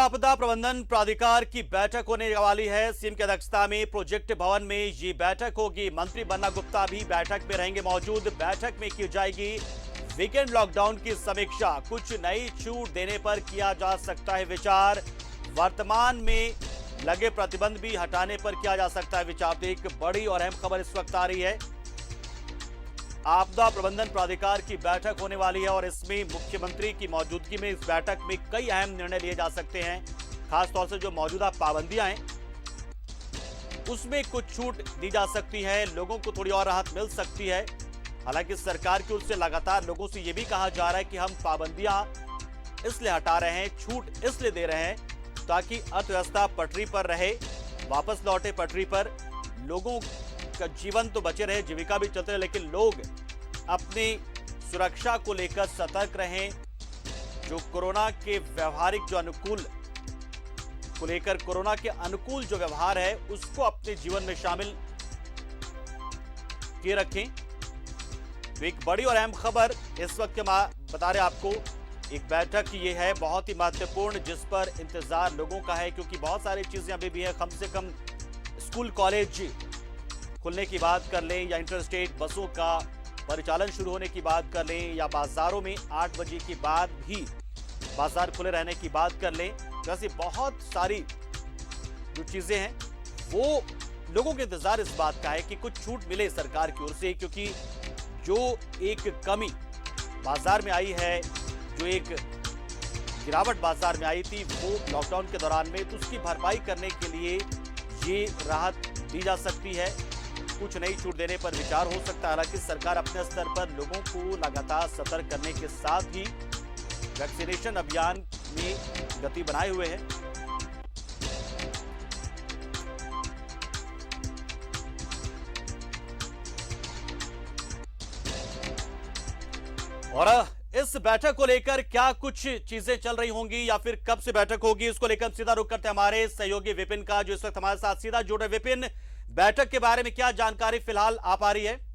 आपदा प्रबंधन प्राधिकार की बैठक होने वाली है। सीएम की अध्यक्षता में प्रोजेक्ट भवन में ये बैठक होगी। मंत्री बन्ना गुप्ता भी बैठक में रहेंगे मौजूद। बैठक में की जाएगी वीकेंड लॉकडाउन की समीक्षा। कुछ नई छूट देने पर किया जा सकता है विचार। वर्तमान में लगे प्रतिबंध भी हटाने पर किया जा सकता है विचार। तो एक बड़ी और अहम खबर इस वक्त आ रही है। आपदा प्रबंधन प्राधिकार की बैठक होने वाली है और इसमें मुख्यमंत्री की मौजूदगी में इस बैठक में कई अहम निर्णय लिए जा सकते हैं। खासतौर से जो मौजूदा पाबंदियां हैं उसमें कुछ छूट दी जा सकती है, लोगों को थोड़ी और राहत मिल सकती है। हालांकि सरकार की ओर से लगातार लोगों से यह भी कहा जा रहा है कि हम पाबंदियां इसलिए हटा रहे हैं, छूट इसलिए दे रहे हैं ताकि अर्थव्यवस्था पटरी पर रहे, वापस लौटे पटरी पर। लोगों का जीवन तो बचे रहे, जीविका भी चलते रहे, लेकिन लोग अपनी सुरक्षा को लेकर सतर्क रहें। जो कोरोना के व्यवहारिक जो अनुकूल को लेकर कोरोना के अनुकूल जो व्यवहार है उसको अपने जीवन में शामिल किए रखें। तो एक बड़ी और अहम खबर इस वक्त बता रहे आपको। एक बैठक ये है बहुत ही महत्वपूर्ण, जिस पर इंतजार लोगों का है, क्योंकि बहुत सारी चीजें अभी भी है। कम से कम स्कूल कॉलेज खुलने की बात कर लें, या इंटरस्टेट बसों का परिचालन शुरू होने की बात कर लें, या बाजारों में 8 बजे के बाद भी बाजार खुले रहने की बात कर लें। जैसी बहुत सारी जो चीजें हैं वो लोगों के इंतजार इस बात का है कि कुछ छूट मिले सरकार की ओर से, क्योंकि जो एक कमी बाजार में आई है, जो एक गिरावट बाजार में आई थी वो लॉकडाउन के दौरान में, तो उसकी भरपाई करने के लिए ये राहत दी जा सकती है। कुछ नई छूट देने पर विचार हो सकता है। हालांकि सरकार अपने स्तर पर लोगों को लगातार सतर्क करने के साथ ही वैक्सीनेशन अभियान में गति बनाए हुए है। और इस बैठक को लेकर क्या कुछ चीजें चल रही होंगी या फिर कब से बैठक होगी, इसको लेकर सीधा रुख करते हैं हमारे सहयोगी विपिन का, जो इस वक्त हमारे साथ सीधा जुड़ रहे। विपिन, बैठक के बारे में क्या जानकारी फिलहाल आ पा रही है?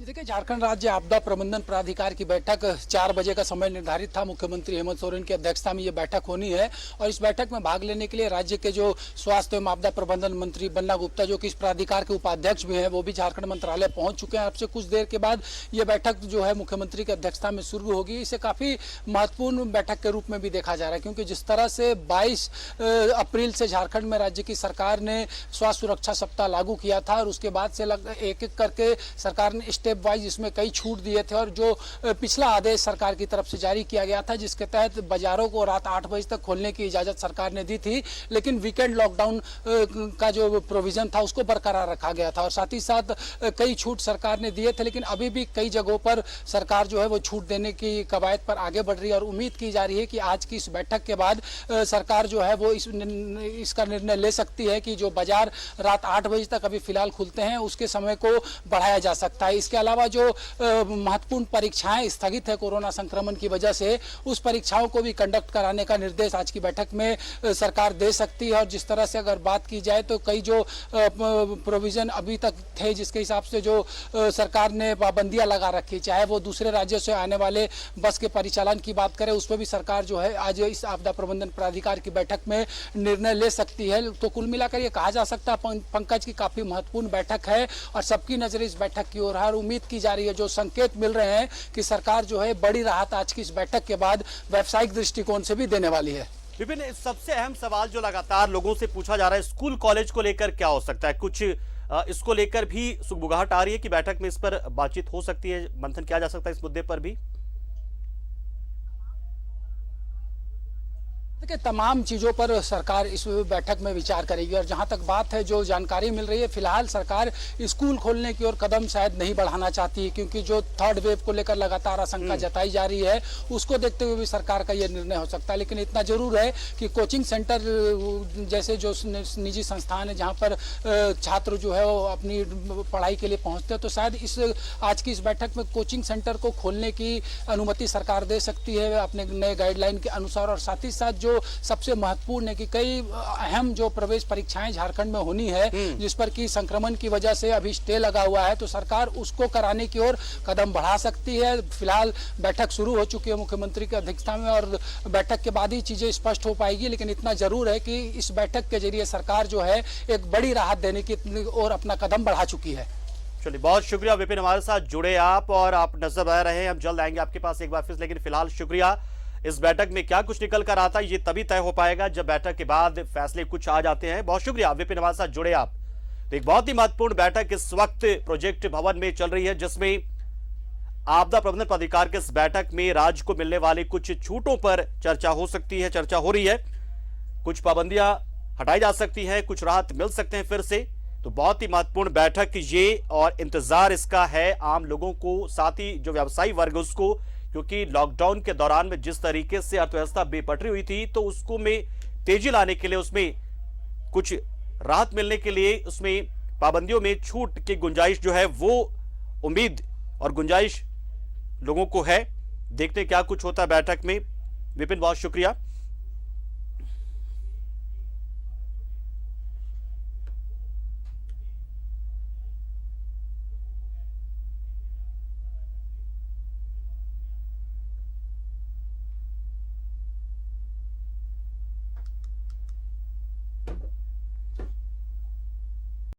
देखिए, झारखंड राज्य आपदा प्रबंधन प्राधिकार की बैठक 4 बजे का समय निर्धारित था। मुख्यमंत्री हेमंत सोरेन की अध्यक्षता में ये बैठक होनी है और इस बैठक में भाग लेने के लिए राज्य के जो स्वास्थ्य एवं आपदा प्रबंधन मंत्री बन्ना गुप्ता, जो कि इस प्राधिकार के उपाध्यक्ष भी हैं, वो भी झारखंड मंत्रालय पहुंच चुके हैं। अब से कुछ देर के बाद ये बैठक जो है मुख्यमंत्री की अध्यक्षता में शुरू होगी। इसे काफी महत्वपूर्ण बैठक के रूप में भी देखा जा रहा है, क्योंकि जिस तरह से 22 अप्रैल से झारखंड में राज्य की सरकार ने स्वास्थ्य सुरक्षा सप्ताह लागू किया था और उसके बाद से एक एक करके सरकार ने स्टेप वाइज इसमें कई छूट दिए थे। और जो पिछला आदेश सरकार की तरफ से जारी किया गया था, जिसके तहत बाजारों को रात 8 बजे तक खोलने की इजाजत सरकार ने दी थी, लेकिन वीकेंड लॉकडाउन का जो प्रोविजन था उसको बरकरार रखा गया था और साथ ही साथ कई छूट सरकार ने दिए थे। लेकिन अभी भी कई जगहों पर सरकार जो है वो छूट देने की कवायद पर आगे बढ़ रही है और उम्मीद की जा रही है कि आज की इस बैठक के बाद सरकार जो है वो इसका निर्णय ले सकती है कि जो बाजार रात 8 बजे तक अभी फिलहाल खुलते हैं उसके समय को बढ़ाया जा सकता है। इसके अलावा जो महत्वपूर्ण परीक्षाएं स्थगित है कोरोना संक्रमण की वजह से, उस परीक्षाओं को भी कंडक्ट कराने का निर्देश आज की बैठक में सरकार दे सकती है। और जिस तरह से अगर बात की जाए तो कई जो प्रोविजन अभी तक थे, जिसके हिसाब से जो सरकार ने पाबंदियां लगा रखी, चाहे वो दूसरे राज्यों से आने वाले बस के परिचालन की बात करें, उस पर भी सरकार जो है आज इस आपदा प्रबंधन प्राधिकार की बैठक में निर्णय ले सकती है। तो कुल मिलाकर ये कहा जा सकता है पंकज की काफी महत्वपूर्ण बैठक है और सबकी नजर इस बैठक की ओर है और उम्मीद की जा रही है, जो संकेत मिल रहे हैं कि सरकार जो है बड़ी राहत आज की इस बैठक के बाद व्यावसायिक दृष्टिकोण से भी देने वाली है। विपिन, सबसे अहम सवाल जो लगातार लोगों से पूछा जा रहा है, स्कूल कॉलेज को लेकर क्या हो सकता है? कुछ इसको लेकर भी सुगबुगाहट आ रही है कि बैठक में इस पर बातचीत हो सकती है, मंथन किया जा सकता है इस मुद्दे पर भी। देखिए, तमाम चीज़ों पर सरकार इस बैठक में विचार करेगी और जहां तक बात है, जो जानकारी मिल रही है, फिलहाल सरकार स्कूल खोलने की ओर कदम शायद नहीं बढ़ाना चाहती, क्योंकि जो थर्ड वेव को लेकर लगातार आशंका जताई जा रही है उसको देखते हुए भी सरकार का यह निर्णय हो सकता है। लेकिन इतना जरूर है कि कोचिंग सेंटर जैसे जो निजी संस्थान है जहाँ पर छात्र जो है वो अपनी पढ़ाई के लिए पहुँचते हैं, तो शायद आज की इस बैठक में कोचिंग सेंटर को खोलने की अनुमति सरकार दे सकती है अपने नए गाइडलाइन के अनुसार। और साथ ही साथ जो सबसे महत्वपूर्ण है कि कई अहम जो प्रवेश परीक्षाएं झारखंड में होनी है, जिस पर कि संक्रमण की वजह से अभी स्टे लगा हुआ है, तो सरकार उसको कराने की ओर कदम बढ़ा सकती है। फिलहाल बैठक शुरू हो चुकी है मुख्यमंत्री की अध्यक्षता में और बैठक के बाद ही चीजें स्पष्ट हो पाएगी, लेकिन इतना जरूर है कि इस बैठक के जरिए सरकार जो है एक बड़ी राहत देने की ओर अपना कदम बढ़ा चुकी है। चलिए, बहुत शुक्रिया विपिन, हमारे साथ जुड़े आप और आप नजर आ रहे हैं। हम जल्द आएंगे आपके पास एक बार फिर, लेकिन फिलहाल शुक्रिया। इस बैठक में क्या कुछ निकल कर आता है ये तभी तय हो पाएगा जब बैठक के बाद फैसले कुछ आ जाते हैं। बहुत शुक्रिया विपिन, हमारे साथ जुड़े आप। तो एक बहुत ही महत्वपूर्ण बैठक इस वक्त प्रोजेक्ट भवन में चल रही है, जिसमें आपदा प्रबंधन प्राधिकार के इस बैठक में राज्य को मिलने वाली कुछ छूटों पर चर्चा हो सकती है, चर्चा हो रही है। कुछ पाबंदियां हटाई जा सकती हैं, कुछ राहत मिल सकते हैं फिर से। तो बहुत ही महत्वपूर्ण बैठक ये, और इंतजार इसका है आम लोगों को, साथ ही जो व्यवसायी वर्ग उसको, क्योंकि लॉकडाउन के दौरान में जिस तरीके से अर्थव्यवस्था बेपटरी हुई थी, तो उसको में तेजी लाने के लिए, उसमें कुछ राहत मिलने के लिए, उसमें पाबंदियों में छूट की गुंजाइश जो है वो उम्मीद और गुंजाइश लोगों को है। देखते क्या कुछ होता है बैठक में। विपिन, बहुत शुक्रिया।